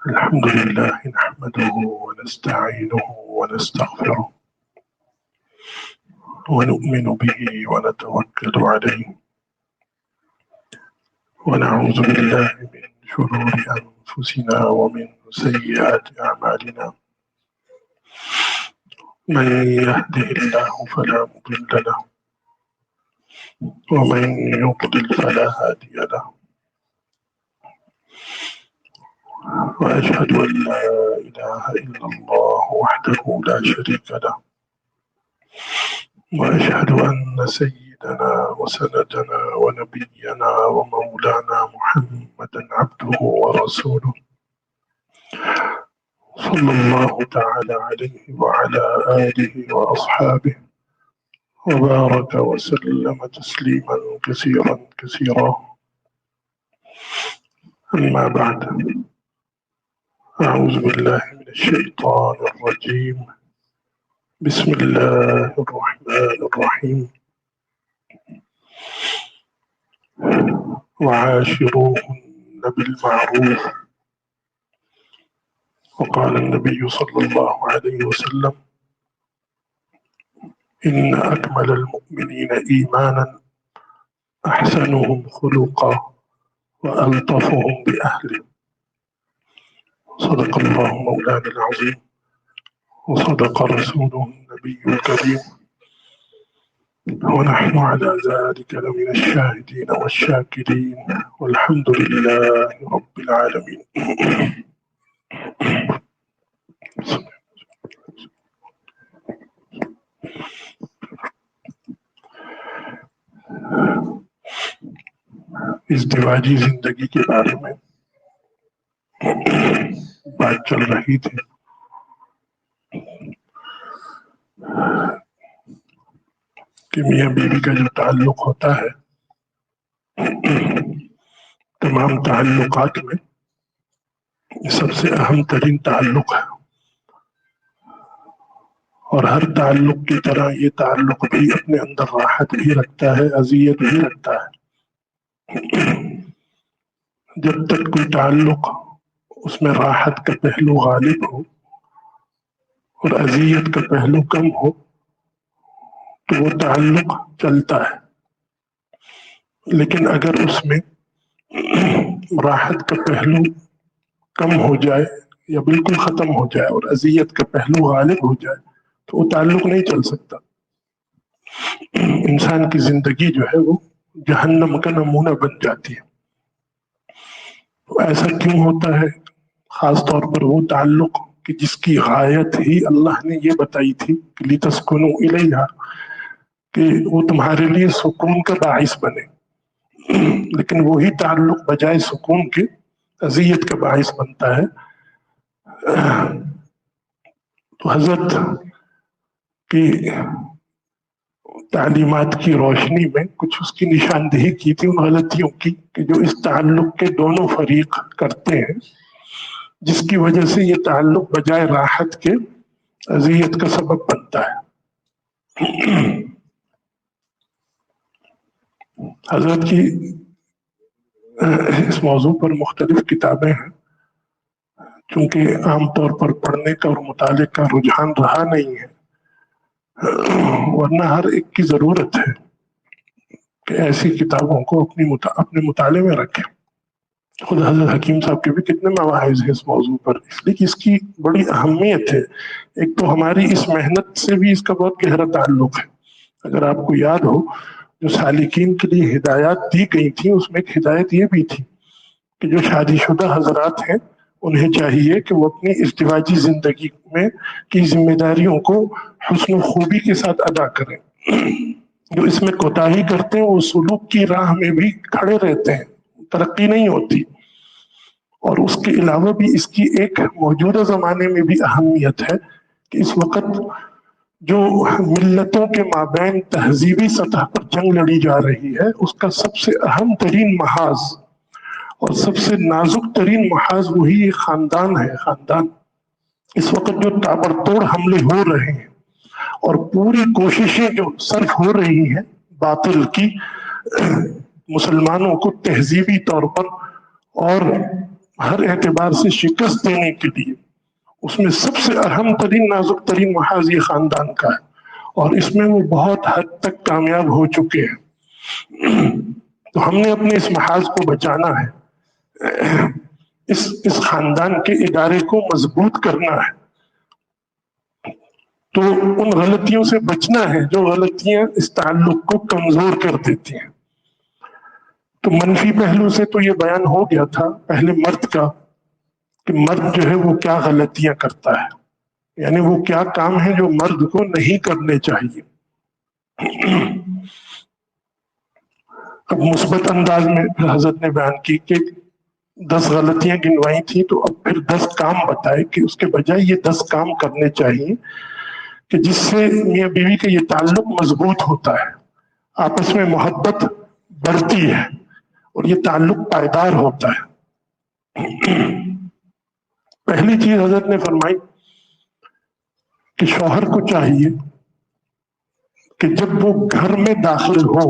الحمد لله نحمده ونستعينه ونستغفره ونؤمن به ونتوكل عليه ونعوذ بالله من شرور أنفسنا ومن سيئات أعمالنا من يهده الله فلا مضل له ومن يضلل فلا هادي له وأشهد أن لا إله إلا الله وحده لا شريك له وأشهد أن سيدنا وسندنا ونبينا ومولانا محمدا عبده ورسوله صلى الله تعالى عليه وعلى آله وأصحابه وبارك وسلم تسليما كثيرا كثيرا. أما بعد، أعوذ بالله من الشيطان الرجيم. بسم الله الرحمن الرحيم. وعاشروهن بالمعروف. وقال النبي صلى الله عليه وسلم: إن أكمل المؤمنين إيمانا أحسنهم خلقا وألطفهم بأهله. صدق الله مولانا العظيم وصدق رسوله النبي الكريم ونحن على ذلك لمن الشاهدين والشاكرين والحمد لله رب العالمين. ازدواجی زندگی کے بارے میں بات چل رہی تھی کہ میاں بیوی کا جو تعلق ہوتا ہے تمام تعلقات میں سب سے اہم ترین تعلق ہے، اور ہر تعلق کی طرح یہ تعلق بھی اپنے اندر راحت بھی رکھتا ہے، اذیت بھی رکھتا ہے۔ جب تک کوئی تعلق اس میں راحت کا پہلو غالب ہو اور اذیت کا پہلو کم ہو تو وہ تعلق چلتا ہے، لیکن اگر اس میں راحت کا پہلو کم ہو جائے یا بالکل ختم ہو جائے اور اذیت کا پہلو غالب ہو جائے تو وہ تعلق نہیں چل سکتا۔ انسان کی زندگی جو ہے وہ جہنم کا نمونہ بن جاتی ہے۔ ایسا کیوں ہوتا ہے؟ خاص طور پر وہ تعلق کہ جس کی غایت ہی اللہ نے یہ بتائی تھی کہ لِتَسْكُنُوا إِلَيْهَا، کہ وہ تمہارے لیے سکون کا باعث بنے، لیکن وہی تعلق بجائے سکون کے اذیت کا باعث بنتا ہے۔ تو حضرت کی تعلیمات کی روشنی میں کچھ اس کی نشاندہی کی تھی ان غلطیوں کی کہ جو اس تعلق کے دونوں فریق کرتے ہیں، جس کی وجہ سے یہ تعلق بجائے راحت کے اذیت کا سبب بنتا ہے۔ حضرت کی اس موضوع پر مختلف کتابیں ہیں، چونکہ عام طور پر پڑھنے کا اور مطالعے کا رجحان رہا نہیں ہے، ورنہ ہر ایک کی ضرورت ہے کہ ایسی کتابوں کو اپنے مطالعے میں رکھیں۔ خود حضرت حکیم صاحب کے بھی کتنے مواعظ ہیں اس موضوع پر، اس لیے کہ اس کی بڑی اہمیت ہے۔ ایک تو ہماری اس محنت سے بھی اس کا بہت گہرا تعلق ہے۔ اگر آپ کو یاد ہو جو سالکین کے لیے ہدایات دی گئی تھیں، اس میں ایک ہدایت یہ بھی تھی کہ جو شادی شدہ حضرات ہیں انہیں چاہیے کہ وہ اپنی ازدواجی زندگی میں کی ذمہ داریوں کو حسن و خوبی کے ساتھ ادا کریں۔ جو اس میں کوتاہی کرتے ہیں وہ سلوک کی راہ میں بھی کھڑے رہتے ہیں، ترقی نہیں ہوتی۔ اور اس کے علاوہ بھی اس کی ایک موجودہ زمانے میں بھی اہمیت ہے کہ اس وقت جو ملتوں کے مابین تہذیبی سطح پر جنگ لڑی جا رہی ہے، اس کا سب سے اہم ترین محاذ اور سب سے نازک ترین محاذ وہی خاندان ہے۔ خاندان اس وقت جو تابڑتوڑ حملے ہو رہے ہیں اور پوری کوششیں جو صرف ہو رہی ہیں باطل کی، مسلمانوں کو تہذیبی طور پر اور ہر اعتبار سے شکست دینے کے لیے اس میں سب سے اہم ترین نازک ترین محاذ یہ خاندان کا ہے، اور اس میں وہ بہت حد تک کامیاب ہو چکے ہیں۔ تو ہم نے اپنے اس محاذ کو بچانا ہے، اس خاندان کے ادارے کو مضبوط کرنا ہے، تو ان غلطیوں سے بچنا ہے جو غلطیاں اس تعلق کو کمزور کر دیتی ہیں۔ تو منفی پہلو سے تو یہ بیان ہو گیا تھا پہلے مرد کا، کہ مرد جو ہے وہ کیا غلطیاں کرتا ہے، یعنی وہ کیا کام ہے جو مرد کو نہیں کرنے چاہیے۔ اب مثبت انداز میں حضرت نے بیان کی کہ 10 غلطیاں گنوائی تھی، تو اب پھر 10 کام بتائے کہ اس کے بجائے یہ 10 کام کرنے چاہیے کہ جس سے میاں بیوی کا یہ تعلق مضبوط ہوتا ہے، آپس میں محبت بڑھتی ہے اور یہ تعلق پائیدار ہوتا ہے۔ پہلی چیز حضرت نے فرمائی کہ شوہر کو چاہیے کہ جب وہ گھر میں داخل ہو،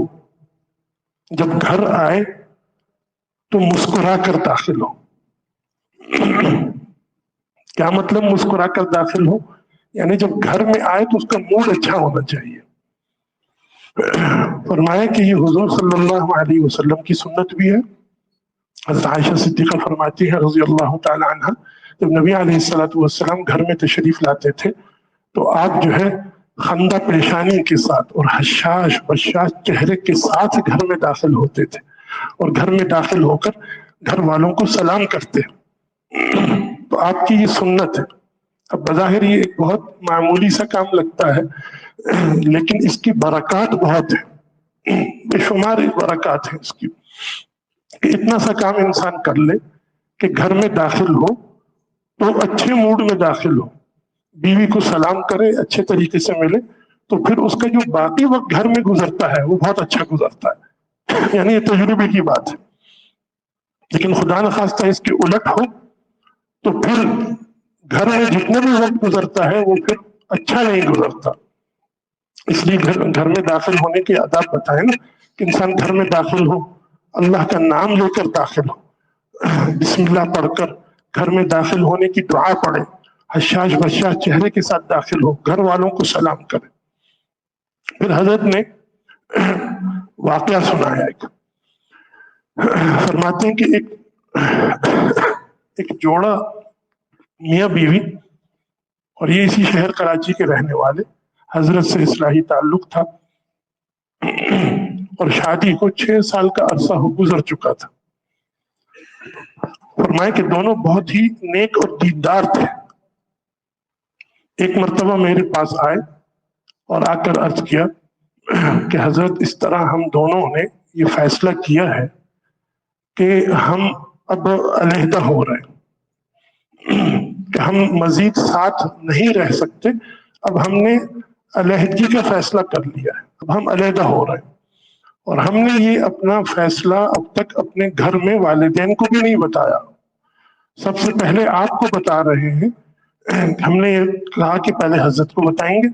جب گھر آئے تو مسکرا کر داخل ہو۔ کیا مطلب مسکرا کر داخل ہو؟ یعنی جب گھر میں آئے تو اس کا موڈ اچھا ہونا چاہیے۔ فرمایا کہ یہ حضور صلی اللہ علیہ وسلم کی سنت بھی ہے۔ حضرت عائشہ صدیقہ فرماتی ہے رضی اللہ تعالی عنہ، جب نبی علیہ السلام گھر میں تشریف لاتے تھے تو آپ جو ہے خندہ پریشانی کے ساتھ اور حشاش بشاش چہرے کے ساتھ گھر میں داخل ہوتے تھے، اور گھر میں داخل ہو کر گھر والوں کو سلام کرتے۔ تو آپ کی یہ سنت ہے۔ اب بظاہر یہ ایک بہت معمولی سا کام لگتا ہے، لیکن اس کی برکات بہت ہے، بے شمار برکات ہیں اس کی، کہ اتنا سا کام انسان کر لے کہ گھر میں داخل ہو تو اچھے موڈ میں داخل ہو، بیوی کو سلام کرے، اچھے طریقے سے ملے، تو پھر اس کا جو باقی وقت گھر میں گزرتا ہے وہ بہت اچھا گزرتا ہے۔ یعنی یہ تجربے کی بات ہے۔ لیکن خدا نخواستہ اس کے الٹ ہو تو پھر گھر میں جتنا بھی وقت گزرتا ہے وہ پھر اچھا نہیں گزرتا۔ اس لیے گھر میں داخل ہونے کے آداب بتائیں نا، کہ انسان گھر میں داخل ہو، اللہ کا نام لے کر داخل ہو، بسم اللہ پڑھ کر گھر میں داخل ہونے کی دعا پڑھے، حشاش بشاش چہرے کے ساتھ داخل ہو، گھر والوں کو سلام کرے۔ پھر حضرت نے واقعہ سنایا ایک، فرماتے ہیں کہ ایک جوڑا میاں بیوی، اور یہ اسی شہر کراچی کے رہنے والے، حضرت سے اصلاحی تعلق تھا، اور شادی کو 6 سال کا عرصہ گزر چکا تھا۔ فرمایا کہ دونوں بہت ہی نیک اور دیندار تھے۔ ایک مرتبہ میرے پاس آئے اور آ کر عرض کیا کہ حضرت اس طرح ہم دونوں نے یہ فیصلہ کیا ہے کہ ہم اب علیحدہ ہو رہے ہیں، کہ ہم مزید ساتھ نہیں رہ سکتے، اب ہم نے علیحدگی کا فیصلہ کر لیا ہے، اب ہم علیحدہ ہو رہے ہیں، اور ہم نے یہ اپنا فیصلہ اب تک اپنے گھر میں والدین کو بھی نہیں بتایا، سب سے پہلے آپ کو بتا رہے ہیں۔ ہم نے یہ کہا کہ پہلے حضرت کو بتائیں گے،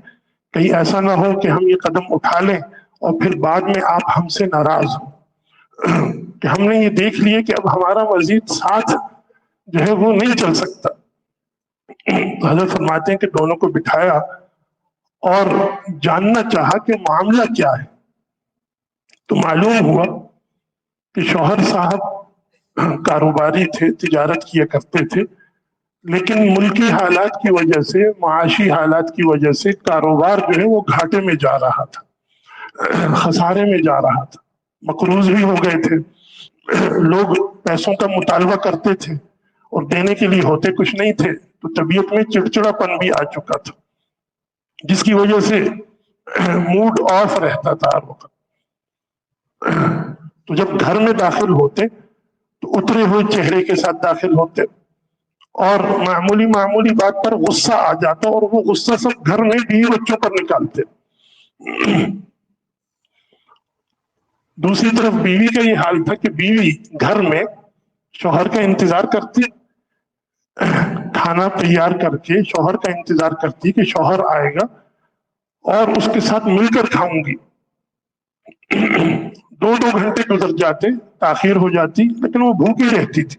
کہیں ایسا نہ ہو کہ ہم یہ قدم اٹھا لیں اور پھر بعد میں آپ ہم سے ناراض ہوں، کہ ہم نے یہ دیکھ لیے کہ اب ہمارا مزید ساتھ جو ہے وہ نہیں چل سکتا۔ تو حضرت فرماتے ہیں کہ دونوں کو بٹھایا اور جاننا چاہا کہ معاملہ کیا ہے۔ تو معلوم ہوا کہ شوہر صاحب کاروباری تھے، تجارت کیا کرتے تھے، لیکن ملکی حالات کی وجہ سے، معاشی حالات کی وجہ سے کاروبار جو ہے وہ گھاٹے میں جا رہا تھا، خسارے میں جا رہا تھا، مقروض بھی ہو گئے تھے، لوگ پیسوں کا مطالبہ کرتے تھے اور دینے کے لیے ہوتے کچھ نہیں تھے، تو طبیعت میں چڑچڑا پن بھی آ چکا تھا، جس کی وجہ سے موڈ آف رہتا تھا ہر وقت۔ تو جب گھر میں داخل ہوتے تو اترے ہوئے چہرے کے ساتھ داخل ہوتے، اور معمولی بات پر غصہ آ جاتا اور وہ غصہ سب گھر میں بیوی بچوں پر نکالتے۔ دوسری طرف بیوی کا یہ حال تھا کہ بیوی گھر میں شوہر کا انتظار کرتی، کھانا تیار کر کے شوہر کا انتظار کرتی کہ شوہر آئے گا اور اس کے ساتھ مل کر کھاؤں گی۔ 2 گھنٹے گزر جاتے، تاخیر ہو جاتی، لیکن وہ بھوکی رہتی تھی،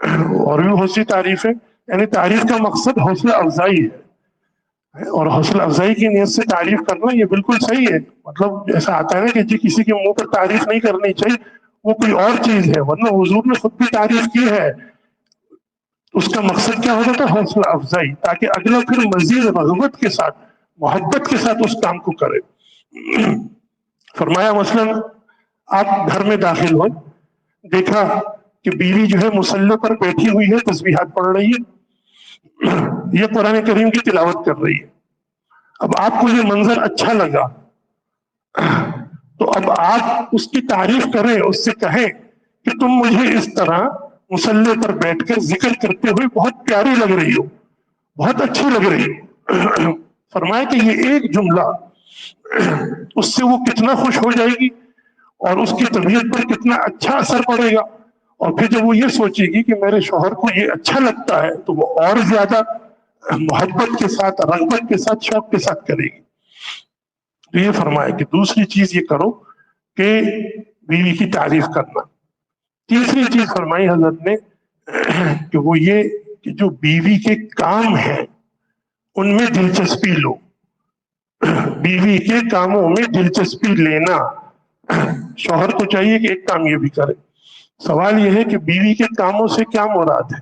اور بھی بہت سی تعریف ہے، یعنی تعریف کا مقصد حوصلہ افزائی ہے، اور حوصلہ افزائی کی نیت سے تعریف کرنا یہ بالکل صحیح ہے۔ مطلب ایسا آتا ہے نا کہ جی کسی کے منہ پر تعریف نہیں کرنی چاہیے، وہ کوئی اور چیز ہے، ورنہ حضور نے خود بھی تعریف کی ہے۔ اس کا مقصد کیا ہوتا تھا؟ حوصلہ افزائی، تاکہ اگلا پھر مزید رغبت کے ساتھ، محبت کے ساتھ اس کام کو کرے۔ فرمایا مثلاً آپ گھر میں داخل ہوئے، دیکھا کہ بیوی جو ہے مصلی پر بیٹھی ہوئی ہے، تسبیحات پڑھ رہی ہے، یہ قرآن کریم کی تلاوت کر رہی ہے۔ اب آپ کو یہ منظر اچھا لگا، تو اب آپ اس کی تعریف کریں، اس سے کہیں کہ تم مجھے اس طرح مصلی پر بیٹھ کر ذکر کرتے ہوئے بہت پیاری لگ رہی ہو، بہت اچھی لگ رہی ہو۔ فرمایا کہ یہ ایک جملہ اس سے وہ کتنا خوش ہو جائے گی، اور اس کی طبیعت پر کتنا اچھا اثر پڑے گا، اور پھر جب وہ یہ سوچے گی کہ میرے شوہر کو یہ اچھا لگتا ہے، تو وہ اور زیادہ محبت کے ساتھ، رغبت کے ساتھ، شوق کے ساتھ کرے گی۔ تو یہ فرمایا کہ دوسری چیز یہ کرو کہ بیوی کی تعریف کرنا۔ تیسری چیز فرمائی حضرت نے کہ وہ یہ کہ جو بیوی کے کام ہیں ان میں دلچسپی لو، بیوی کے کاموں میں دلچسپی لینا۔ شوہر کو چاہیے کہ ایک کام یہ بھی کرے۔ سوال یہ ہے کہ بیوی کے کاموں سے کیا مراد ہے؟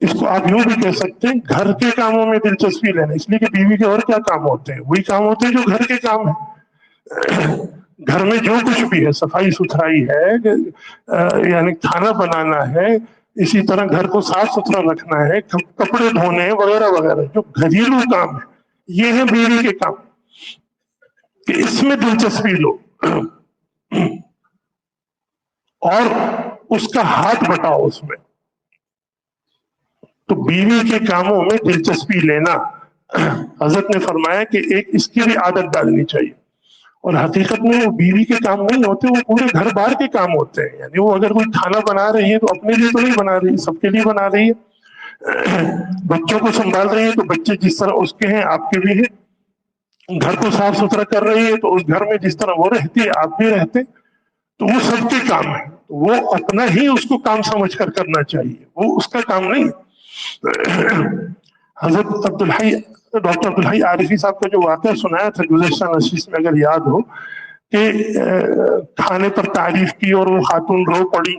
اس کو آپ یوں بھی کہہ سکتے ہیں گھر کے کاموں میں دلچسپی لینا، اس لیے کہ بیوی کے اور کیا کام ہوتے ہیں؟ وہی کام ہوتے ہیں جو گھر کے کام ہیں۔ گھر میں جو کچھ بھی ہے، صفائی ستھرائی ہے، یعنی کھانا بنانا ہے، اسی طرح گھر کو صاف ستھرا رکھنا ہے، کپڑے دھونے وغیرہ وغیرہ، جو گھریلو کام ہے یہ ہے بیوی کے کام، کہ اس میں دلچسپی لو اور اس کا ہاتھ بٹاؤ اس میں۔ تو بیوی کے کاموں میں دلچسپی لینا، حضرت نے فرمایا کہ ایک اس کی بھی عادت ڈالنی چاہیے۔ اور حقیقت میں وہ بیوی کے کام نہیں ہوتے، وہ پورے گھر بار کے کام ہوتے ہیں۔ یعنی وہ اگر کوئی کھانا بنا رہی ہے تو اپنے لیے تو نہیں بنا رہی، سب کے لیے بنا رہی ہے۔ بچوں کو سنبھال رہی ہے تو بچے جس طرح اس کے ہیں آپ کے بھی ہیں۔ گھر کو صاف ستھرا کر رہی ہے تو اس گھر میں جس طرح وہ رہتی ہے آپ بھی رہتے، تو وہ سب کے کام ہے۔ وہ اپنا ہی اس کو کام سمجھ کر کرنا چاہیے، وہ اس کا کام نہیں۔ حضرت ڈاکٹر عبدالحی عارفی صاحب کا جو واقعہ سنایا تھا گزشتہ نشست میں، اگر یاد ہو، کہ کھانے پر تعریف کی اور وہ خاتون رو پڑی،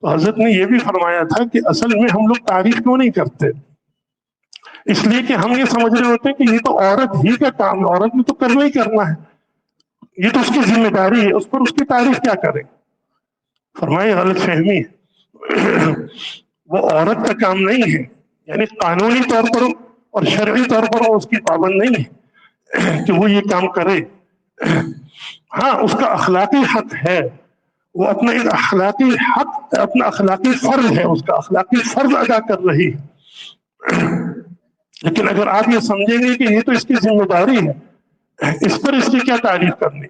تو حضرت نے یہ بھی فرمایا تھا کہ اصل میں ہم لوگ تعریف کیوں نہیں کرتے؟ اس لیے کہ ہم یہ سمجھ رہے ہوتے ہیں کہ یہ تو عورت ہی کا کام ہے، عورت نے تو کرنا ہی کرنا ہے، یہ تو اس کی ذمہ داری ہے، اس پر اس کی تعریف کیا کریں؟ فرمائے غلط فہمی ہے، وہ عورت کا کام نہیں ہے، یعنی قانونی طور پر اور شرعی طور پر وہ اس کی پابند نہیں ہے کہ وہ یہ کام کرے۔ ہاں اس کا اخلاقی حق ہے، وہ اپنا ایک اخلاقی حق، اپنا اخلاقی فرض ہے، اس کا اخلاقی فرض ادا کر رہی ہے۔ لیکن اگر آپ یہ سمجھیں گے کہ یہ تو اس کی ذمہ داری ہے، اس پر اس کی کیا تعریف کرنی،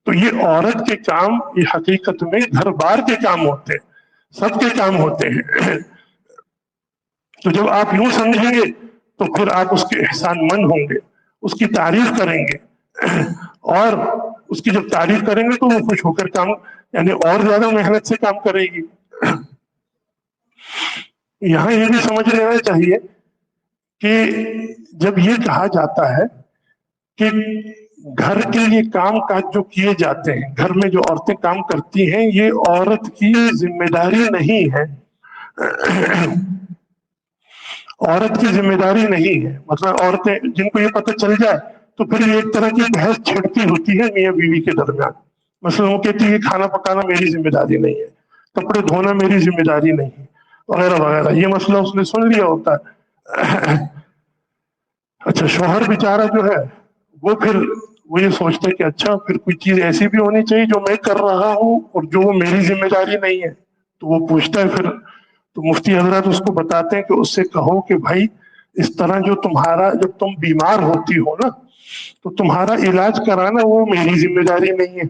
تو یہ عورت کے کام یہ حقیقت میں گھر بار کے کام ہوتے ہیں، سب کے کام ہوتے ہیں۔ تو جب آپ یوں سمجھیں گے تو پھر آپ اس کے احسان مند ہوں گے، اس کی تعریف کریں گے، اور اس کی جب تعریف کریں گے تو وہ خوش ہو کر کام، یعنی اور زیادہ محنت سے کام کرے گی۔ یہاں یہ بھی سمجھ لینا چاہیے کہ جب یہ کہا جاتا ہے کہ گھر کے یہ کام کاج جو کیے جاتے ہیں، گھر میں جو عورتیں کام کرتی ہیں، یہ عورت کی ذمہ داری نہیں ہے، عورت کی ذمہ داری نہیں ہے۔ مطلب عورتیں جن کو یہ پتہ چل جائے تو پھر یہ ایک طرح کی بحث چھڑتی ہوتی ہے میاں بیوی کے درمیان۔ مثلا وہ کہتی ہے کھانا پکانا میری ذمہ داری نہیں ہے، کپڑے دھونا میری ذمہ داری نہیں ہے، وغیرہ وغیرہ، یہ مسئلہ اس نے سن لیا ہوتا ہے۔ اچھا شوہر بیچارہ جو ہے وہ پھر وہ یہ سوچتا ہے کہ اچھا پھر کوئی چیز ایسی بھی ہونی چاہیے جو میں کر رہا ہوں اور جو وہ میری ذمہ داری نہیں ہے، تو وہ پوچھتا ہے پھر، تو مفتی حضرات اس کو بتاتے ہیں کہ اس سے کہو کہ بھائی اس طرح جو تمہارا، جب تم بیمار ہوتی ہو نا تو تمہارا علاج کرانا وہ میری ذمہ داری نہیں ہے۔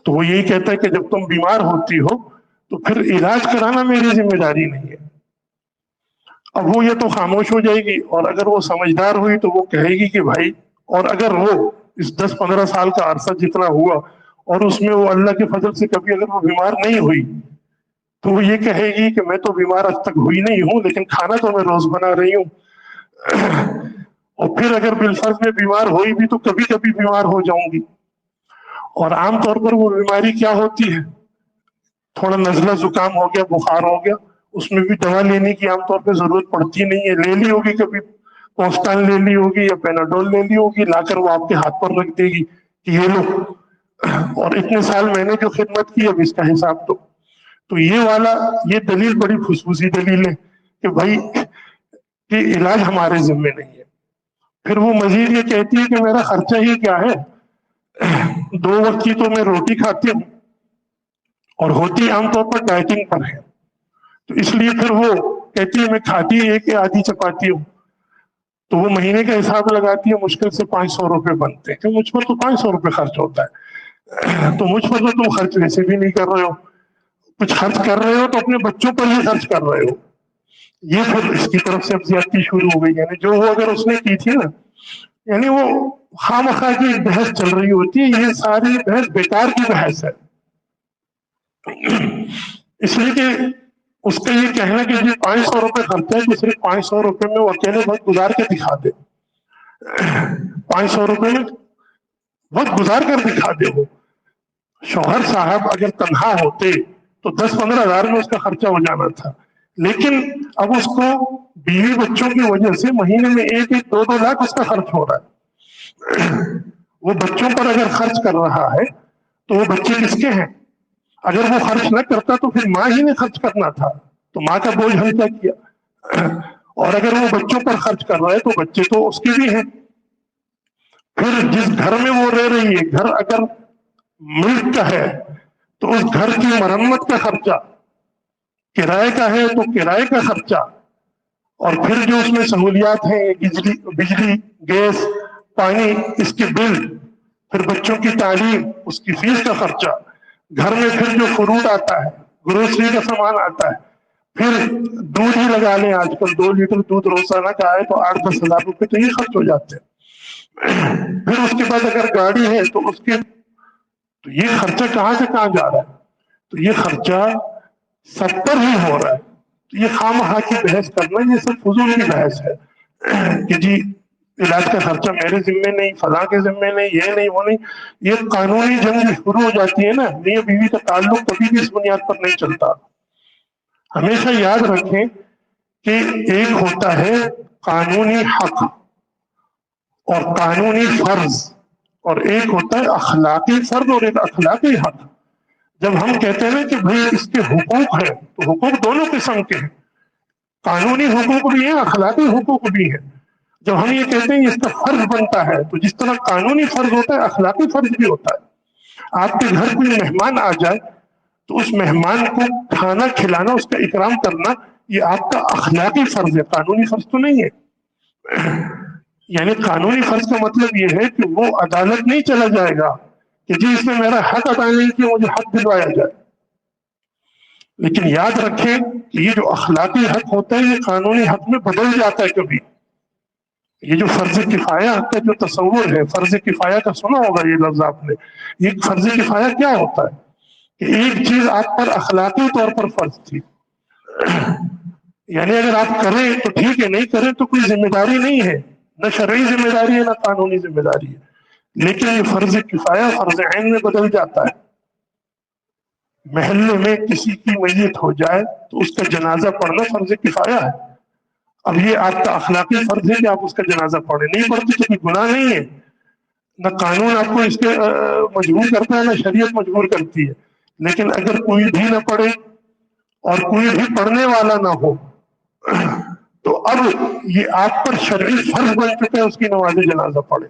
تو وہ یہی کہتا ہے کہ جب تم بیمار ہوتی ہو تو پھر علاج کرانا میری ذمہ داری نہیں ہے۔ اب وہ یہ تو خاموش ہو جائے گی، اور اگر وہ سمجھدار ہوئی تو وہ کہے گی کہ بھائی، اور اگر وہ اس 10-15 سال کا عرصہ جتنا ہوا اور اس میں وہ اللہ کے فضل سے کبھی اگر وہ بیمار نہیں ہوئی تو وہ یہ کہے گی کہ میں تو بیمار آج تک ہوئی نہیں ہوں، لیکن کھانا تو میں روز بنا رہی ہوں۔ اور پھر اگر بالفرض میں بیمار ہوئی بھی تو کبھی کبھی بیمار ہو جاؤں گی، اور عام طور پر وہ بیماری کیا ہوتی ہے، تھوڑا نزلہ زکام ہو گیا، بخار ہو گیا، اس میں بھی دوا لینے کی عام طور پہ ضرورت پڑتی نہیں ہے، لے لی ہوگی کبھی کوسٹان لے لی ہوگی یا پیناڈول لے لی ہوگی، لا کر وہ آپ کے ہاتھ پر رکھ دے گی کہ یہ لو، اور اتنے سال میں نے جو خدمت کی اب اس کا حساب تو یہ والا یہ دلیل بڑی خصوصی دلیل ہے کہ بھائی یہ علاج ہمارے ذمے نہیں ہے۔ پھر وہ مزید یہ کہتی ہے کہ میرا خرچہ ہی کیا ہے، 2 وقت کی تو میں روٹی کھاتی ہوں اور ہوتی عام طور پر ڈائٹنگ پر ہے، تو اس لیے پھر وہ کہتی ہے میں کھاتی ایک یا آدھی چپاتی ہوں، تو وہ مہینے کا حساب لگاتی ہے، مشکل سے 500 روپے بنتے ہیں، کہ مجھ پر تو 500 روپے خرچ ہوتا ہے، تو مجھ پر تو تم خرچ ویسے بھی نہیں کر رہے ہو، کچھ خرچ کر رہے ہو تو اپنے بچوں پر ہی خرچ کر رہے ہو۔ یہ پھر اس کی طرف سے اب زیادتی شروع ہو گئی، یعنی جو وہ اگر اس نے کی تھی نا، یعنی وہ خواہ مخواہ کی ایک بحث چل رہی ہوتی ہے، یہ ساری بحث بیکار کی بحث ہے، اس لیے کہ اس کا یہ کہنا کہ جی 500 روپے خرچہ ہے، کہ صرف 500 روپے میں وہ اکیلے وقت گزار کے دکھا دے، 500 روپے میں وقت گزار کر دکھا دے۔ وہ شوہر صاحب اگر تنہا ہوتے تو 10-15 ہزار میں اس کا خرچہ ہو جانا تھا، لیکن اب اس کو بیوی بچوں کی وجہ سے مہینے میں 1-2 لاکھ اس کا خرچ ہو رہا ہے۔ وہ بچوں پر اگر خرچ کر رہا ہے تو وہ بچے کس کے ہیں؟ اگر وہ خرچ نہ کرتا تو پھر ماں ہی نے خرچ کرنا تھا، تو ماں کا بوجھ ہلکا کیا، اور اگر وہ بچوں پر خرچ کر رہا ہے تو بچے تو اس کے بھی ہیں۔ پھر جس گھر میں وہ رہ رہی ہے، گھر اگر ملک کا ہے تو اس گھر کی مرمت کا خرچہ، کرائے کا ہے تو کرائے کا خرچہ، اور پھر جو اس میں سہولیات ہیں، بجلی، گیس، پانی، اس کے بل، پھر بچوں کی تعلیم، اس کی فیس کا خرچہ، گھر میں پھر جو فروٹ آتا ہے، گروسری کا سامان آتا ہے، پھر دودھ ہی لگا لیں، آج کل 2 لیٹر دودھ روزانہ کا ہے تو 8-10 ہزار روپے تو یہ خرچ ہو جاتے ہیں۔ پھر اس کے بعد اگر گاڑی ہے تو اس کے تو یہ خرچہ کہاں سے کہاں جا رہا ہے، تو یہ خرچہ سب پر ہی ہو رہا ہے۔ تو یہ خواہ مخواہ کی بحث کرنا یہ سب فضول کی بحث ہے کہ جی علاج کا خرچہ میرے ذمے نہیں، فلاں کے ذمے نہیں، یہ نہیں وہ نہیں، یہ قانونی جنگ شروع ہو جاتی ہے نا، میاں بیوی کا تعلق کبھی بھی اس بنیاد پر نہیں چلتا۔ ہمیشہ یاد رکھیں کہ ایک ہوتا ہے قانونی حق اور قانونی فرض، اور ایک ہوتا ہے اخلاقی فرض اور ایک اخلاقی حق۔ جب ہم کہتے ہیں کہ بھئی اس کے حقوق ہیں تو حقوق دونوں قسم کے ہیں، قانونی حقوق بھی ہیں، اخلاقی حقوق بھی ہیں۔ جب ہم یہ کہتے ہیں اس کا فرض بنتا ہے تو جس طرح قانونی فرض ہوتا ہے اخلاقی فرض بھی ہوتا ہے۔ آپ کے گھر کوئی مہمان آ جائے تو اس مہمان کو کھانا کھلانا، اس کا اکرام کرنا، یہ آپ کا اخلاقی فرض ہے، قانونی فرض تو نہیں ہے۔ یعنی قانونی فرض کا مطلب یہ ہے کہ وہ عدالت نہیں چلا جائے گا کہ جی اس نے میرا حق ادا نہیں کیا، مجھے حق دلوایا جائے، لیکن یاد رکھیں کہ یہ جو اخلاقی حق ہوتا ہے یہ قانونی حق میں بدل جاتا ہے کبھی۔ یہ جو فرض کفایہ کا جو تصور ہے، فرض کفایہ کا سنا ہوگا یہ لفظ آپ نے، یہ فرض کفایہ کیا ہوتا ہے کہ ایک چیز آپ پر اخلاقی طور پر فرض تھی، یعنی اگر آپ کریں تو ٹھیک ہے، نہیں کریں تو کوئی ذمہ داری نہیں ہے، نہ شرعی ذمہ داری ہے نہ قانونی ذمہ داری ہے، لیکن یہ فرض کفایہ فرض عین میں بدل جاتا ہے۔ محلے میں کسی کی میت ہو جائے تو اس کا جنازہ پڑھنا فرض کفایہ ہے، اب یہ آپ کا اخلاقی فرض ہے کہ آپ اس کا جنازہ پڑھیں، نہیں پڑھتے تو کوئی گناہ نہیں ہے، نہ قانون آپ کو اس کے مجبور کرتا ہے نہ شریعت مجبور کرتی ہے، لیکن اگر کوئی بھی نہ پڑھے اور کوئی بھی پڑھنے والا نہ ہو تو اب یہ آپ پر شرعی فرض بن چکا ہے اس کی نماز جنازہ پڑھے۔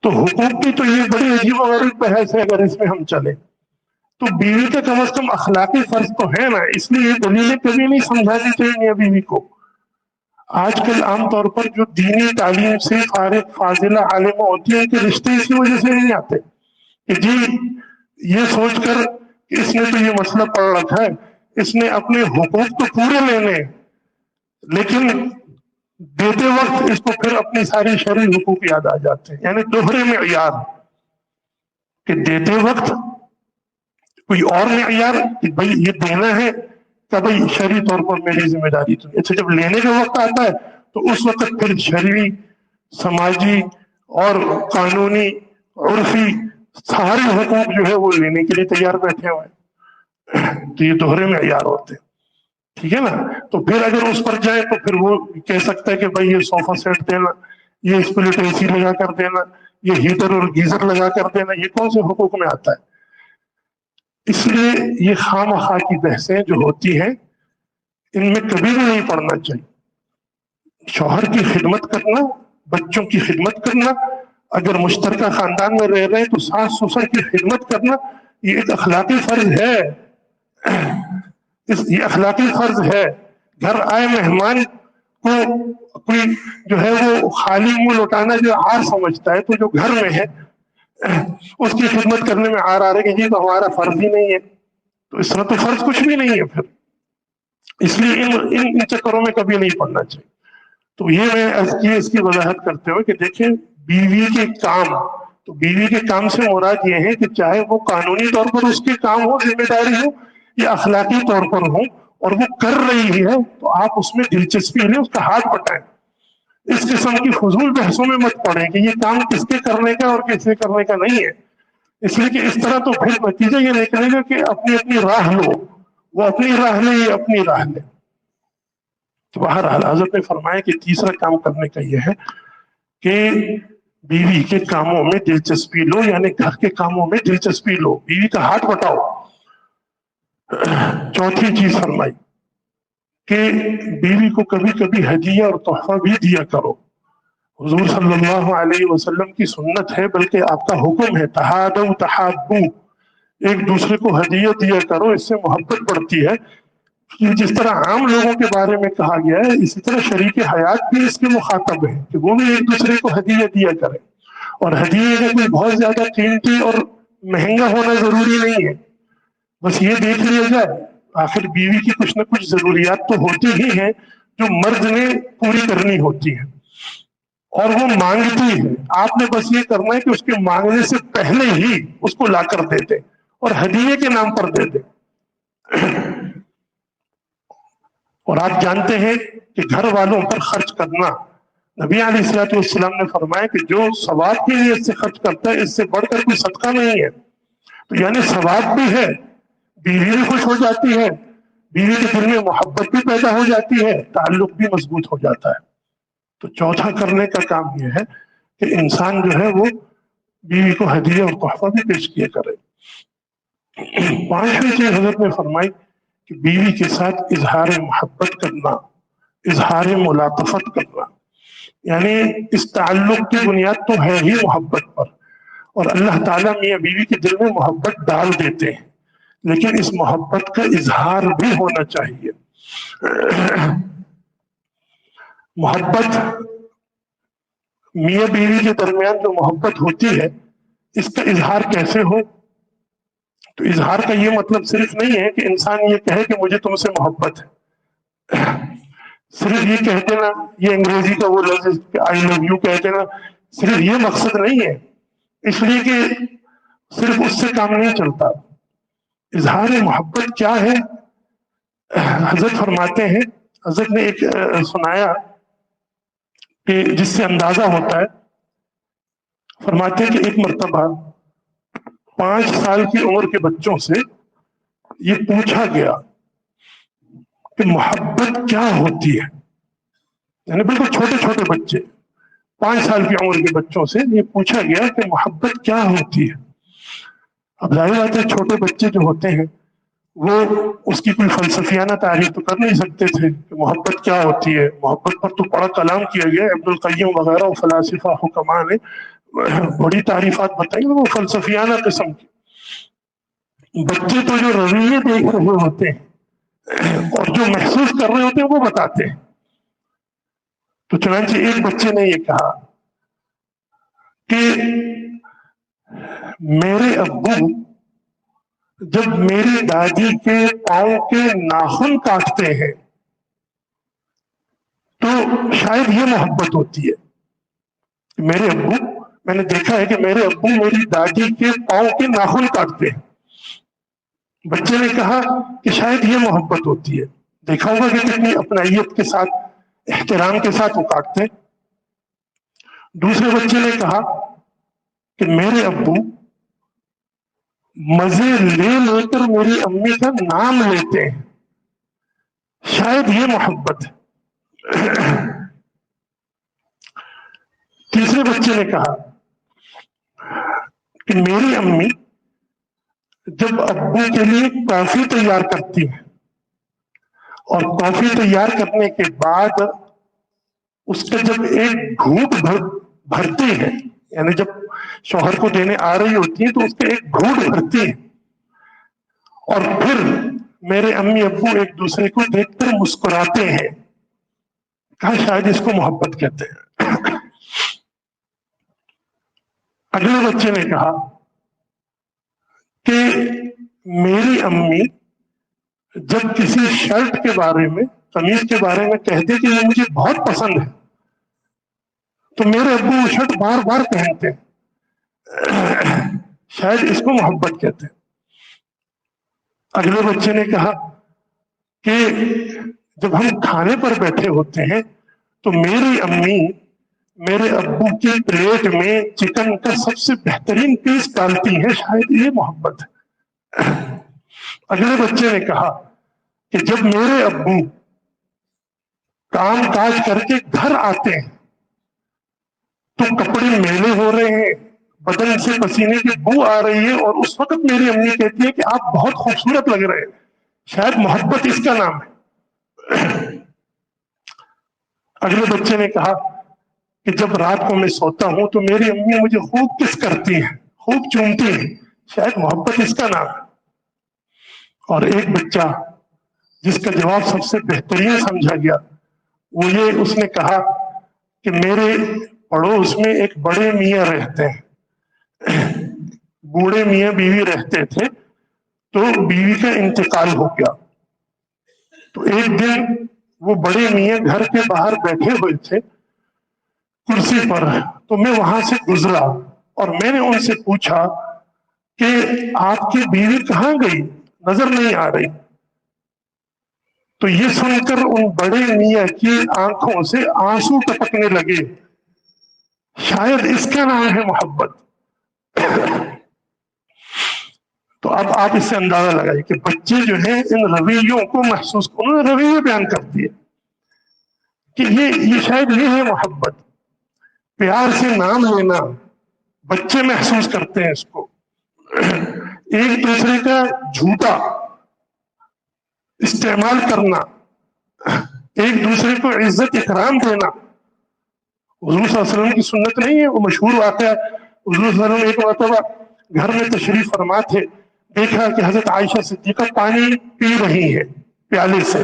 تو حقوق کی تو یہ بڑی عجیب و غریب بحث ہے، اگر اس میں ہم چلیں تو بیوی کا کم از کم اخلاقی فرض تو ہے نا، اس لیے یہ دلیلیں کبھی نہیں سمجھانی چاہیے میاں بیوی کو۔ آج کل عام طور پر جو دینی تعلیم سے فارغ فاضلہ عالمہ ہوتی ہیں کہ رشتے اسی وجہ سے نہیں آتے کہ جی یہ سوچ کر کہ اس نے تو یہ مسئلہ پڑھ رکھا ہے، اس نے اپنے حقوق تو پورے لینے لیکن دیتے وقت اس کو پھر اپنی ساری شرعی حقوق یاد آ جاتے ہیں، یعنی دوہرے معیار کہ دیتے وقت کوئی اور معیار کہ بھائی یہ دینا ہے کہ بھائی شرعی طور پر میری ذمہ داری تو اچھا، جب لینے کا وقت آتا ہے تو اس وقت پھر شرعی، سماجی اور قانونی، عرفی سارے حقوق جو ہے وہ لینے کے لیے تیار بیٹھے ہوئے ہیں۔ تو یہ دوہرے معیار ہوتے ہیں، ٹھیک ہے نا؟ تو پھر اگر اس پر جائے تو پھر وہ کہہ سکتا ہے کہ بھائی یہ صوفہ سیٹ دینا، یہ اسپلٹ اے سی لگا کر دینا، یہ ہیٹر اور گیزر لگا کر دینا، یہ کون سے حقوق میں آتا ہے؟ اس لیے یہ خواہ مخواہ کی بحثیں جو ہوتی ہیں ان میں کبھی بھی نہیں پڑنا چاہیے۔ شوہر کی خدمت کرنا، بچوں کی خدمت کرنا، اگر مشترکہ خاندان میں رہ رہے ہیں تو ساس سسر کی خدمت کرنا یہ ایک اخلاقی فرض ہے، یہ اخلاقی فرض ہے۔ گھر آئے مہمان کو کوئی جو ہے وہ خالی منہ لوٹانا جو عار سمجھتا ہے، تو جو گھر میں ہے اس کی خدمت کرنے میں عار آ رہا ہے کہ یہ تو ہمارا فرض ہی نہیں ہے، تو اس طرح تو فرض کچھ بھی نہیں ہے پھر۔ اس لیے ان چکروں میں کبھی نہیں پڑنا چاہیے۔ تو یہ میں اس کی وضاحت کرتے ہوئے کہ دیکھیں بیوی کے کام، تو بیوی کے کام سے مراد یہ ہے کہ چاہے وہ قانونی طور پر اس کے کام ہو، ذمہ داری ہو، یا اخلاقی طور پر ہو، اور وہ کر رہی ہے تو آپ اس میں دلچسپی لیں، اس کا ہاتھ بٹائیں۔ اس قسم کی فضول بحثوں میں مت پڑیں کہ یہ کام کس کے کرنے کا اور کس کے کرنے کا نہیں ہے، اس لیے کہ اس طرح تو پھر نتیجہ یہ نکلے گا کہ اپنی اپنی راہ لو، وہ اپنی راہ لے، یہ اپنی راہ لے۔ تو بہرحال حضرت نے فرمایا کہ تیسرا کام کرنے کا یہ ہے کہ بیوی کے کاموں میں دلچسپی لو، یعنی گھر کے کاموں میں دلچسپی لو، بیوی کا ہاتھ بٹاؤ۔ چوتھی چیز فرمائی کہ بیوی کو کبھی کبھی ہدیہ اور تحفہ بھی دیا کرو۔ حضور صلی اللہ علیہ وسلم کی سنت ہے، بلکہ آپ کا حکم ہے، تہادوا تحابوا، ایک دوسرے کو ہدیہ دیا کرو، اس سے محبت بڑھتی ہے۔ جس طرح عام لوگوں کے بارے میں کہا گیا ہے، اسی طرح شریک حیات بھی اس کے مخاطب ہے کہ وہ بھی ایک دوسرے کو ہدیہ دیا کرے۔ اور ہدیے کا کوئی بہت زیادہ قیمتی اور مہنگا ہونا ضروری نہیں ہے، بس یہ دیکھ لیا جائے آخر بیوی کی کچھ نہ کچھ ضروریات تو ہوتی ہی ہیں جو مرد نے پوری کرنی ہوتی ہیں، اور وہ مانگتی ہے، آپ نے بس یہ کرنا ہے کہ اس کے مانگنے سے پہلے ہی اس کو لا کر دیتے اور ہدیے کے نام پر دیتے۔ اور آپ جانتے ہیں کہ گھر والوں پر خرچ کرنا، نبی علیہ الصلوۃ والسلام نے فرمایا کہ جو ثواب کی نیت سے خرچ کرتا ہے اس سے بڑھ کر کوئی صدقہ نہیں ہے۔ تو یعنی ثواب بھی ہے، بیوی بھی خوش ہو جاتی ہے، بیوی کے دل میں محبت بھی پیدا ہو جاتی ہے، تعلق بھی مضبوط ہو جاتا ہے۔ تو چوتھا کرنے کا کام یہ ہے کہ انسان جو ہے وہ بیوی کو ہدیہ اور تحفہ بھی پیش کیا کرے۔ پانچویں چیز حضرت نے فرمائی کہ بیوی کے ساتھ اظہار محبت کرنا، اظہار ملاطفت کرنا، یعنی اس تعلق کی بنیاد تو ہے ہی محبت پر، اور اللہ تعالیٰ میاں بیوی کے دل میں محبت ڈال دیتے ہیں، لیکن اس محبت کا اظہار بھی ہونا چاہیے۔ محبت میاں بیوی کے درمیان جو محبت ہوتی ہے اس کا اظہار کیسے ہو؟ تو اظہار کا یہ مطلب صرف نہیں ہے کہ انسان یہ کہے کہ مجھے تم سے محبت ہے، صرف یہ کہہ دینا، یہ انگریزی کا وہ لفظ آئی لو یو کہہ دینا، صرف یہ مقصد نہیں ہے، اس لیے کہ صرف اس سے کام نہیں چلتا۔ اظہار محبت کیا ہے؟ حضرت فرماتے ہیں، حضرت نے ایک سنایا کہ جس سے اندازہ ہوتا ہے، فرماتے ہیں کہ ایک مرتبہ 5 سال کی عمر کے بچوں سے یہ پوچھا گیا کہ محبت کیا ہوتی ہے، یعنی بالکل چھوٹے چھوٹے بچے، 5 سال کی عمر کے بچوں سے یہ پوچھا گیا کہ محبت کیا ہوتی ہے۔ اب ظاہر بات ہے چھوٹے بچے جو ہوتے ہیں وہ اس کی کوئی فلسفیانہ تعریف تو کر نہیں سکتے تھے کہ محبت کیا ہوتی ہے، محبت پر تو بڑا کلام کیا گیا، ابن القیم وغیرہ فلاسفہ حکماء نے بڑی تعریفات بتائی، وہ فلسفیانہ قسم کی۔ بچے تو جو رویے دیکھ رہے ہوتے ہیں اور جو محسوس کر رہے ہوتے ہیں وہ بتاتے ہیں۔ تو چنانچہ ایک بچے نے یہ کہا کہ میرے ابو جب میری دادی کے پاؤں کے ناخن کاٹتے ہیں تو شاید یہ محبت ہوتی ہے. میرے ابو، میں نے دیکھا ہے کہ میرے ابو میری دادی کے پاؤں کے ناخن کاٹتے ہیں. بچے نے کہا کہ شاید یہ محبت ہوتی ہے. دیکھا ہوگا کہ کتنی اپنائیت کے ساتھ، احترام کے ساتھ وہ کاٹتے. دوسرے بچے نے کہا کہ میرے ابو مزے لے لے کر میری امی کا نام لیتے ہیں، شاید یہ محبت ہے. تیسرے بچے نے کہا کہ میری امی جب ابو کے لیے کافی تیار کرتی ہے اور کافی تیار کرنے کے بعد اس کا جب ایک گھونٹ بھرتی ہے، یعنی جب شوہر کو دینے آ رہی ہوتی ہے تو اس کا ایک گھونٹ بھرتی ہے، اور پھر میرے امی ابو ایک دوسرے کو دیکھ کر مسکراتے ہیں. کہا شاید اس کو محبت کہتے ہیں. اگلے بچے نے کہا کہ میری امی جب کسی شرٹ کے بارے میں، قمیض کے بارے میں کہتے کہ یہ مجھے بہت پسند ہے، تو میرے ابو وہ شرٹ بار بار پہنتے ہیں، شاید اس کو محبت کہتے ہیں. اگلے بچے نے کہا کہ جب ہم کھانے پر بیٹھے ہوتے ہیں تو میری امی میرے ابو کی پلیٹ میں چکن کا سب سے بہترین پیس ڈالتی ہے، شاید یہ محبت ہے. اگلے بچے نے کہا کہ جب میرے ابو کام کاج کر کے گھر آتے ہیں تو کپڑے میلے ہو رہے ہیں، بدن سے پسینے کی بو آ رہی ہے، اور اس وقت میری امی کہتی ہے کہ آپ بہت خوبصورت لگ رہے ہیں، شاید محبت اس کا نام ہے. اگلے بچے نے کہا کہ جب رات کو میں سوتا ہوں تو میری امی مجھے خوب کس کرتی ہیں، خوب چومتی ہیں، شاید محبت اس کا نام ہے. اور ایک بچہ جس کا جواب سب سے بہترین سمجھا گیا وہ یہ، اس نے کہا کہ میرے پڑوس میں ایک بڑے میاں رہتے ہیں، بوڑھے میاں بیوی رہتے تھے، تو بیوی کا انتقال ہو گیا. تو ایک دن وہ بڑے میاں گھر کے باہر بیٹھے ہوئے تھے کرسی پر، تو میں وہاں سے گزرا اور میں نے ان سے پوچھا کہ آپ کی بیوی کہاں گئی، نظر نہیں آ رہی. تو یہ سن کر ان بڑے میاں کی آنکھوں سے آنسو ٹپکنے لگے. شاید اس کا نام ہے محبت. تو اب آپ اس سے اندازہ لگائیے کہ بچے جو ہیں ان رویوں کو محسوس، انہوں نے رویے بیان کر دیے کہ یہ شاید یہ ہے محبت. پیار سے نام لینا، بچے محسوس کرتے ہیں اس کو. ایک دوسرے کا جھوٹا استعمال کرنا، ایک دوسرے کو عزت اکرام دینا، حضور صلی اللہ علیہ وسلم کی سنت نہیں ہے. وہ مشہور واقعہ، حضور صلی اللہ علیہ وسلم ایک مرتبہ گھر میں تشریف فرما تھے، دیکھا کہ حضرت عائشہ صدیقہ پانی پی رہی ہے پیالے سے.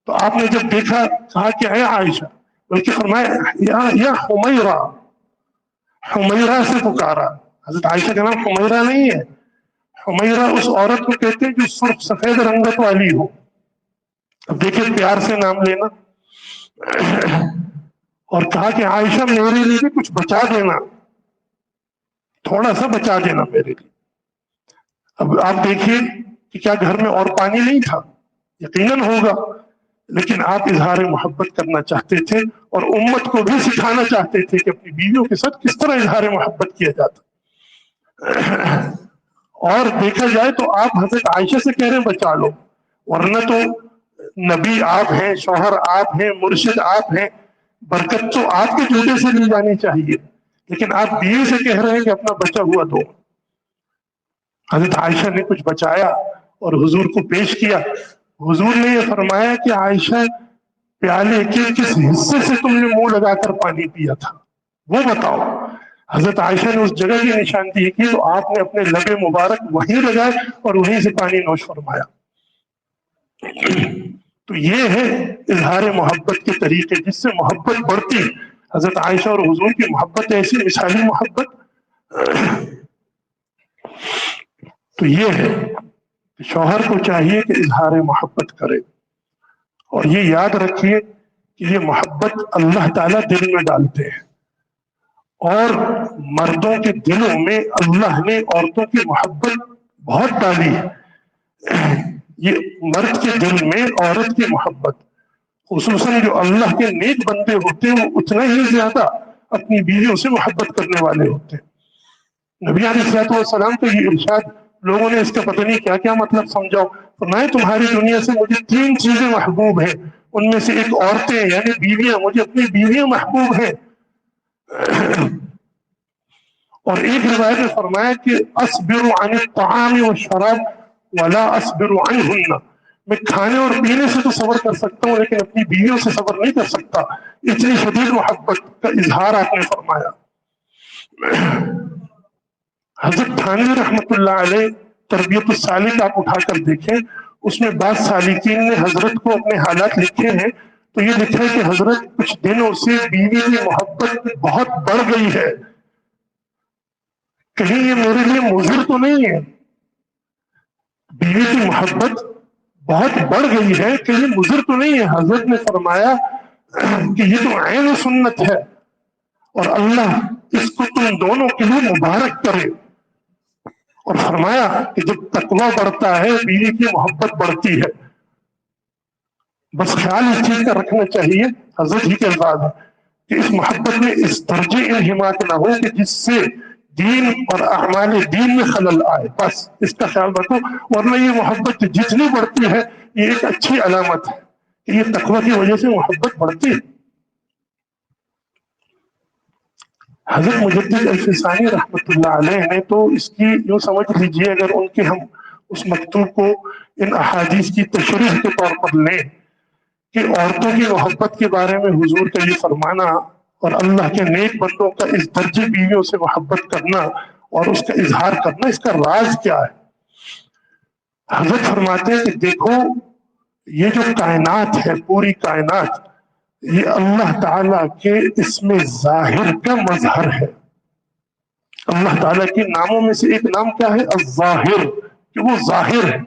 تو آپ نے جب دیکھا کہا کہ اے عائشہ، بلکہ فرمایا یا حمیرہ، حمیرہ سے پکارا. حضرت عائشہ کا نام حمیرہ نہیں ہے، حمیرہ اس عورت کو کہتے ہیں جو سرخ سفید رنگت والی ہو. اب دیکھیں پیار سے نام لینا. اور کہا کہ عائشہ میرے لیے بھی کچھ بچا دینا، تھوڑا سا بچا دینا میرے لیے. اب آپ دیکھیے کہ کیا گھر میں اور پانی نہیں تھا؟ یقیناً ہوگا، لیکن آپ اظہار محبت کرنا چاہتے تھے اور امت کو بھی سکھانا چاہتے تھے کہ اپنی بیویوں کے ساتھ کس طرح اظہار محبت کیا جاتا. اور دیکھا جائے تو آپ حضرت عائشہ سے کہہ رہے ہیں بچا لو، ورنہ تو نبی آپ ہیں، شوہر آپ ہیں، مرشد آپ ہیں، برکت تو آپ کے جوتے سے لی جانی چاہیے، لیکن آپ بیوی سے کہہ رہے ہیں کہ اپنا بچا ہوا دو. حضرت عائشہ نے کچھ بچایا اور حضور کو پیش کیا. حضور نے یہ فرمایا کہ عائشہ پیالے کے کس حصے سے تم نے منہ لگا کر پانی پیا تھا، وہ بتاؤ. حضرت عائشہ نے اس جگہ کی نشاندہی کی تو آپ نے اپنے لب مبارک وہیں لگائے اور وہیں سے پانی نوش فرمایا. تو یہ ہے اظہار محبت کے طریقے جس سے محبت بڑھتی. حضرت عائشہ اور حضور کی محبت ایسی مثالی محبت. تو یہ ہے کہ شوہر کو چاہیے کہ اظہار محبت کرے، اور یہ یاد رکھیے کہ یہ محبت اللہ تعالیٰ دل میں ڈالتے ہیں، اور مردوں کے دلوں میں اللہ نے عورتوں کی محبت بہت ڈالی ہے۔ یہ مرد کے دل میں عورت کی محبت، خصوصاً جو اللہ کے نیک بندے ہوتے ہیں، وہ اتنا ہی زیادہ اپنی بیویوں سے محبت کرنے والے ہوتے ہیں۔ نبی علیہ الصلوۃ والسلام کا یہ ارشاد، لوگوں نے اس کا پتہ نہیں کیا کیا مطلب سمجھا، فرمایا تمہاری دنیا سے مجھے 3 چیزیں محبوب ہیں، ان میں سے ایک عورتیں یعنی بیویاں، مجھے اپنی بیویاں محبوب ہیں۔ اور ایک روایت میں فرمایا کہ اصبر عن الطعام والشراب ولا اصبر عنہن، میں کھانے اور پینے سے تو صبر کر سکتا ہوں لیکن اپنی بیویوں سے صبر نہیں کر سکتا، اتنی شدید محبت کا اظہار آپ نے فرمایا۔ حضرت تھانوی رحمۃ اللہ علیہ تربیت السالک آپ اٹھا کر دیکھیں، اس میں بعض سالکین نے حضرت کو اپنے حالات لکھے ہیں، تو یہ لکھا ہے کہ حضرت کچھ دنوں سے بیوی کی محبت بہت بڑھ گئی ہے، کہیں یہ میرے لیے مضر تو نہیں ہے، بیوی کی محبت بہت بڑھ گئی ہے کہ یہ مضر تو نہیں ہے۔ حضرت نے فرمایا کہ یہ تو عین سنت ہے، اور اللہ اس کو تم دونوں کے لیے مبارک کرے، اور فرمایا کہ جب تقویٰ بڑھتا ہے بیوی کی محبت بڑھتی ہے۔ بس خیال اس چیز کا رکھنا چاہیے، حضرت ہی کے الفاظ ہے کہ اس محبت میں اس درجے انہماک نہ ہو کہ جس سے دین اور اعمال دین میں خلل آئے، بس اس کا خیال رکھو، ورنہ یہ محبت جتنی بڑھتی ہے یہ ایک اچھی علامت ہے کہ یہ تقویٰ کی وجہ سے محبت بڑھتی ہے۔ حضرت مجدد الفسانی رحمۃ اللہ علیہ نے تو اس کی یوں سمجھ لیجئے، اگر ان کے ہم اس مکتوب کو ان احادیث کی تشریح کے طور پر لیں کہ عورتوں کی محبت کے بارے میں حضور کا یہ فرمانا اور اللہ کے نیک بندوں کا اس درجے بیویوں سے محبت کرنا اور اس کا اظہار کرنا، اس کا راز کیا ہے؟ حضرت فرماتے ہیں کہ دیکھو یہ جو کائنات ہے، پوری کائنات، یہ اللہ تعالیٰ کے اسم ظاہر کا مظہر ہے۔ اللہ تعالیٰ کے ناموں میں سے ایک نام کیا ہے؟ الظاہر، کہ وہ ظاہر ہے۔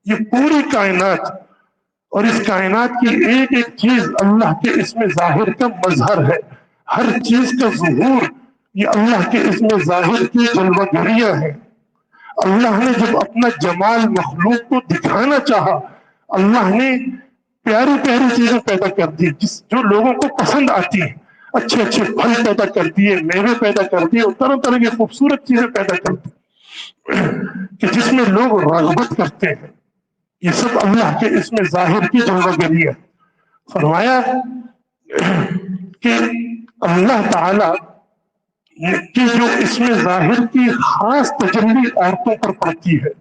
یہ پوری کائنات اور اس کائنات کی ایک ایک چیز اللہ کے اسم ظاہر کا مظہر ہے، ہر چیز کا ظہور یہ اللہ کے اسم ظاہر کی جلوہ گریاں ہے۔ اللہ نے جب اپنا جمال مخلوق کو دکھانا چاہا، اللہ نے پیاری پیاری چیزیں پیدا کر دی جو لوگوں کو پسند آتی ہیں، اچھے اچھے پھل پیدا کر دیے، میوے پیدا کر دیے، اور طرح طرح کی خوبصورت چیزیں پیدا کر دی کہ جس میں لوگ رغبت کرتے ہیں۔ یہ سب اللہ کے اسم ظاہر کی جلوہ گری ہے۔ فرمایا کہ اللہ تعالی کی جو اسم ظاہر کی خاص تجلی عورتوں پر پڑتی ہے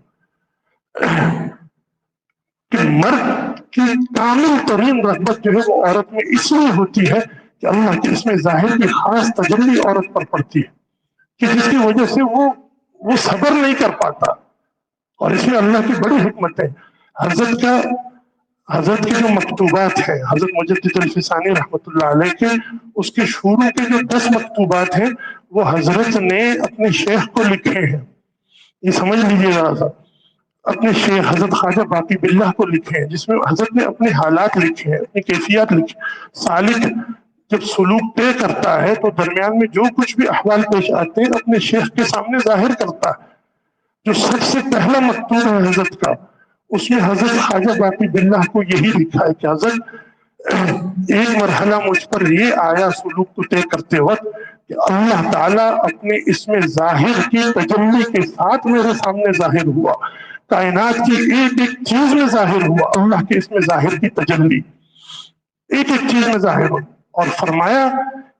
کہ مرد کی کامل ترین رغبت جو ہے وہ عورت میں اس لیے ہوتی ہے کہ اللہ کے اسم ظاہر کی خاص تجلی عورت پر پڑتی ہے کہ جس کی وجہ سے وہ صبر نہیں کر پاتا، اور اس میں اللہ کی بڑی حکمت ہے۔ حضرت کے جو مکتوبات ہیں، حضرت مجدد الفسانی رحمۃ اللہ علیہ کے، اس کے شروع کے جو 10 مکتوبات ہیں وہ حضرت نے اپنے شیخ کو لکھے ہیں، یہ سمجھ لیجیے ذرا سا، اپنے شیخ حضرت خواجہ باقی باللہ کو لکھے ہیں، جس میں حضرت نے اپنے حالات لکھے ہیں، اپنی کیفیات لکھی۔ سالک جب سلوک طے کرتا ہے تو درمیان میں جو کچھ بھی احوال پیش آتے ہیں اپنے شیخ کے سامنے ظاہر کرتا ہے۔ جو سب سے پہلا مکتوب ہے حضرت کا، اس میں حضرت خواجہ باقی باللہ کو یہی لکھا ہے کہ حضرت ایک مرحلہ مجھ پر یہ آیا سلوک کو طے کرتے وقت کہ اللہ تعالیٰ اپنے اسم ظاہر کی تجلی کے ساتھ میرے سامنے ظاہر ہوا، کائنات کی ایک ایک چیز میں ظاہر ہوا، اللہ کے اسم ظاہر کی تجلی ایک ایک چیز میں ظاہر ہوا، اور فرمایا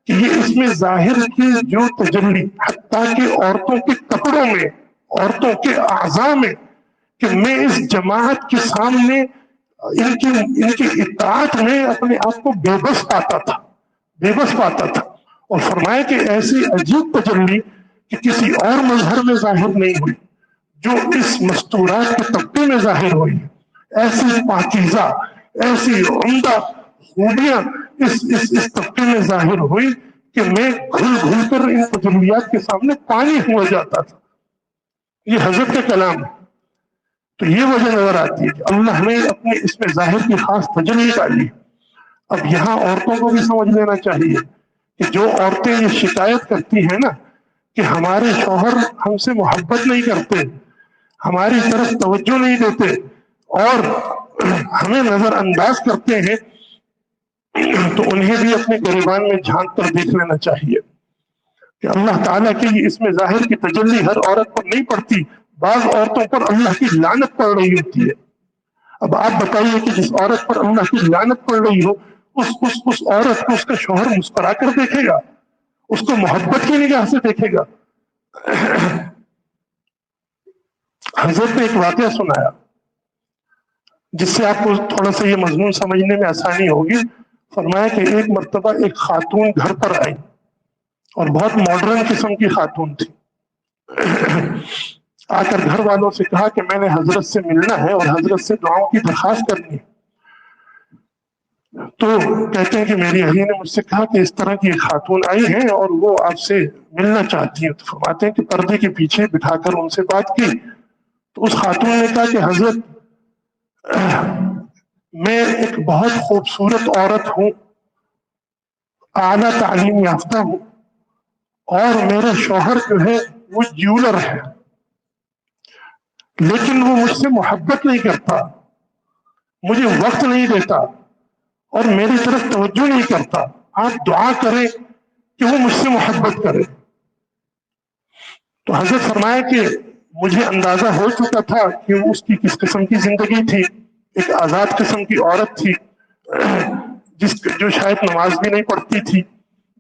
کہ یہ اسم ظاہر کی جو تجلی حتیٰ کہ عورتوں کے کپڑوں میں، عورتوں کے اعضاء میں، کہ میں اس جماعت کے سامنے ان کی اطاعت میں اپنے آپ کو بے بس پاتا تھا، اور فرمایا کہ ایسی عجیب تجلی کہ کسی اور مظہر میں ظاہر نہیں ہوئی جو اس مستورات کے طبقے میں ظاہر ہوئی، ایسی پاکیزہ، ایسی عمدہ خوبیاں اس طبقے میں ظاہر ہوئی کہ میں گھل گھل کر ان تجلیات کے سامنے پانی ہوا جاتا تھا۔ یہ حضرت کا کلام ہے۔ تو یہ وجہ نظر آتی ہے کہ اللہ نے اپنے اسم ظاہر کی خاص تجلی ڈالی۔ اب یہاں عورتوں کو بھی سمجھ لینا چاہیے کہ جو عورتیں یہ شکایت کرتی ہیں نا کہ ہمارے شوہر ہم سے محبت نہیں کرتے، ہماری طرف توجہ نہیں دیتے اور ہمیں نظر انداز کرتے ہیں، تو انہیں بھی اپنے گریبان میں جھانک کر دیکھ لینا چاہیے کہ اللہ تعالیٰ کی اس میں ظاہر کی تجلی ہر عورت پر نہیں پڑتی، بعض عورتوں پر اللہ کی لعنت پڑ رہی ہوتی ہے۔ اب آپ بتائیے کہ جس عورت پر اللہ کی لعنت پڑ رہی ہو اس عورت کو اس کا شوہر مسکرا کر دیکھے گا، اس کو محبت کی نگاہ سے دیکھے گا؟ حضرت نے ایک واقعہ سنایا جس سے آپ کو تھوڑا سا یہ مضمون سمجھنے میں آسانی ہوگی۔ فرمایا کہ ایک مرتبہ ایک خاتون گھر پر آئی اور بہت ماڈرن قسم کی خاتون تھی۔ آ کر گھر والوں سے کہا کہ میں نے حضرت سے ملنا ہے اور حضرت سے دعاؤں کی درخواست کرنی ہے۔ تو کہتے ہیں کہ میری اہلیہ نے مجھ سے کہا کہ اس طرح کی خاتون آئی ہیں اور وہ آپ سے ملنا چاہتی ہیں۔ تو فرماتے ہیں کہ پردے کے پیچھے بٹھا کر ان سے بات کی تو اس خاتون نے کہا کہ حضرت میں ایک بہت خوبصورت عورت ہوں، اعلیٰ تعلیم یافتہ ہوں، اور میرا شوہر جو ہے وہ جیولر ہے، لیکن وہ مجھ سے محبت نہیں کرتا، مجھے وقت نہیں دیتا اور میری طرف توجہ نہیں کرتا۔ آپ دعا کریں کہ وہ مجھ سے محبت کرے۔ تو حضرت فرمایا کہ مجھے اندازہ ہو چکا تھا کہ وہ اس کی کس قسم کی زندگی تھی، ایک آزاد قسم کی عورت تھی جو شاید نماز بھی نہیں پڑھتی تھی،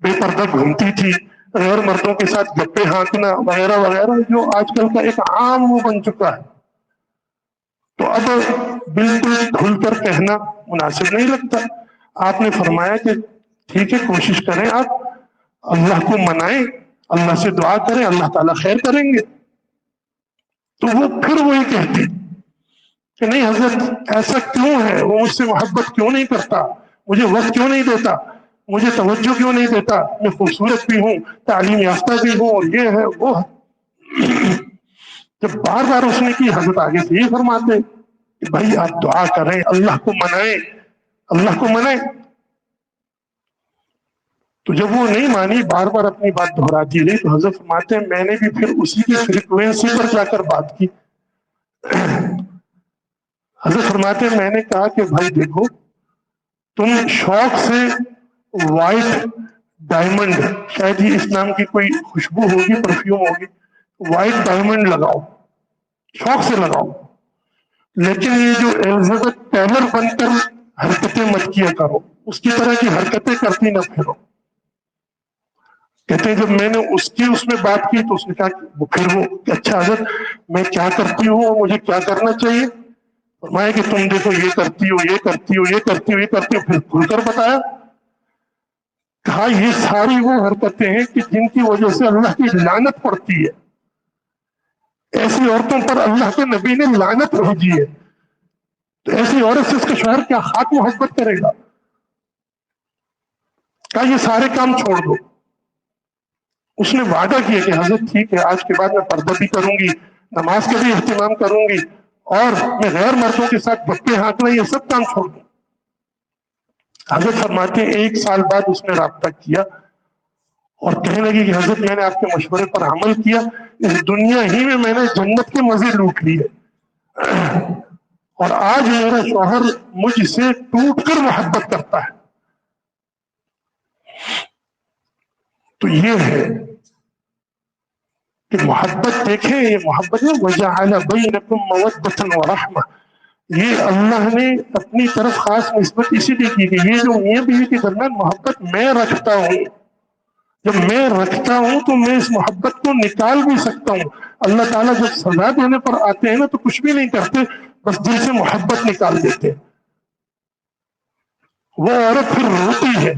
بے پردہ گھومتی تھی، غیر مردوں کے ساتھ گپے ہانکنا وغیرہ وغیرہ جو آج کل کا ایک عام وہ بن چکا ہے۔ تو اب بالکل کھل کر کہنا مناسب نہیں لگتا۔ آپ نے فرمایا کہ ٹھیک ہے، کوشش کریں، آپ اللہ کو منائیں، اللہ سے دعا کریں، اللہ تعالیٰ خیر کریں گے۔ تو وہ پھر وہی کہتی کہ نہیں حضرت ایسا کیوں ہے، وہ مجھ سے محبت کیوں نہیں کرتا، مجھے وقت کیوں نہیں دیتا، مجھے توجہ کیوں نہیں دیتا، میں خوبصورت بھی ہوں، تعلیم یافتہ بھی ہوں، اور یہ ہے وہ ہے۔ جب بار بار اس نے کی، حضرت آگے سے یہ فرماتے کہ بھائی آپ دعا کریں، اللہ کو منائیں، اللہ کو منائیں۔ تو جب وہ نہیں مانی، بار بار اپنی بات دہراتی رہی، تو حضرت فرماتے ہیں میں نے بھی پھر اسی کی فریکوینسی پر جا کر بات کی۔ حضرت فرماتے ہیں میں نے کہا کہ بھائی دیکھو، تم شوق سے وائٹ ڈائمنڈ، شاید ہی اس نام کی کوئی خوشبو ہوگی، پرفیوم ہوگی، وائٹ ڈائمنڈ لگاؤ، شوق سے لگاؤ، لیکن یہ جو ایلزبتھ ٹیلر بن کر حرکتیں مت کیا کرو، اس کی طرح کی حرکتیں کرتی نہ پھرو۔ کہتے ہیں جب میں نے اس میں بات کی تو اس نے کہا پھر وہ کہ اچھا حضرت میں کیا کرتی ہوں، مجھے کیا کرنا چاہیے؟ فرمایا کہ تم دیکھو یہ کرتی ہو، یہ کرتی ہو، یہ کرتی ہو، یہ کرتی ہو، پھر کھل کر بتایا۔ کہا یہ ساری وہ حرکتیں ہیں کہ جن کی وجہ سے اللہ کی لعنت پڑتی ہے، ایسی عورتوں پر اللہ کے نبی نے لعنت بھیجی ہے، تو ایسی عورت سے اس کا شوہر کیا خاک محبت کرے گا؟ کہا یہ سارے کام چھوڑ دو۔ اس نے وعدہ کیا کہ حضرت ٹھیک ہے، آج کے بعد میں پردہ بھی کروں گی، نماز کا بھی اہتمام کروں گی، اور میں غیر مردوں کے ساتھ گپے ہانکنا یہ سب کام چھوڑ دوں۔ حضرت فرماتے ہیں 1 سال بعد اس نے رابطہ کیا اور کہنے لگی کہ حضرت میں نے آپ کے مشورے پر عمل کیا، اس دنیا ہی میں نے جنت کے مزے لوٹ لیے، اور آج میرا شوہر مجھ سے ٹوٹ کر محبت کرتا ہے۔ تو یہ ہے کہ محبت دیکھیں، یہ محبت ہے وَجَعَلَ بَيْنَكُمْ مَوَدَّةً وَرَحْمَةً، یہ اللہ نے اپنی طرف خاص نسبت اسی لیے کی کہ یہ جو میاں بیوی کے درمیان محبت میں رکھتا ہوں، جب میں رکھتا ہوں تو میں اس محبت کو نکال بھی سکتا ہوں۔ اللہ تعالیٰ جب سزا دینے پر آتے ہیں نا تو کچھ بھی نہیں کرتے، بس دل سے محبت نکال دیتے۔ وہ عورت پھر روتی ہے،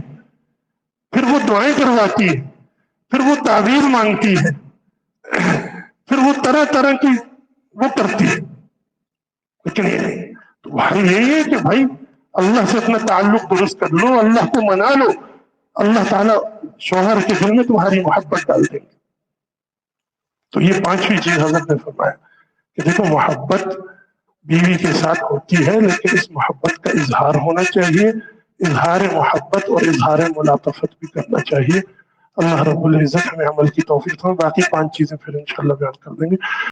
پھر وہ دعائیں کرواتی ہے، پھر وہ تعویذ مانگتی ہے، پھر وہ طرح طرح کی وہ کرتی ہے، لیکن یہ نہیں۔ تو بھائی یہی ہے کہ بھائی اللہ سے اپنا تعلق درست کر لو، اللہ کو منا لو، اللہ تعالیٰ شوہر کے دل میں تمہاری محبت ڈال دیں گے۔ تو یہ 5ویں چیز حضرت نے فرمایا کہ دیکھو محبت بیوی کے ساتھ ہوتی ہے، لیکن اس محبت کا اظہار ہونا چاہیے، اظہار محبت اور اظہار ملاطفت بھی کرنا چاہیے۔ اللہ رب العزت ہمیں عمل کی توفیق دے، باقی 5 چیزیں پھر انشاءاللہ بیان کر دیں گے۔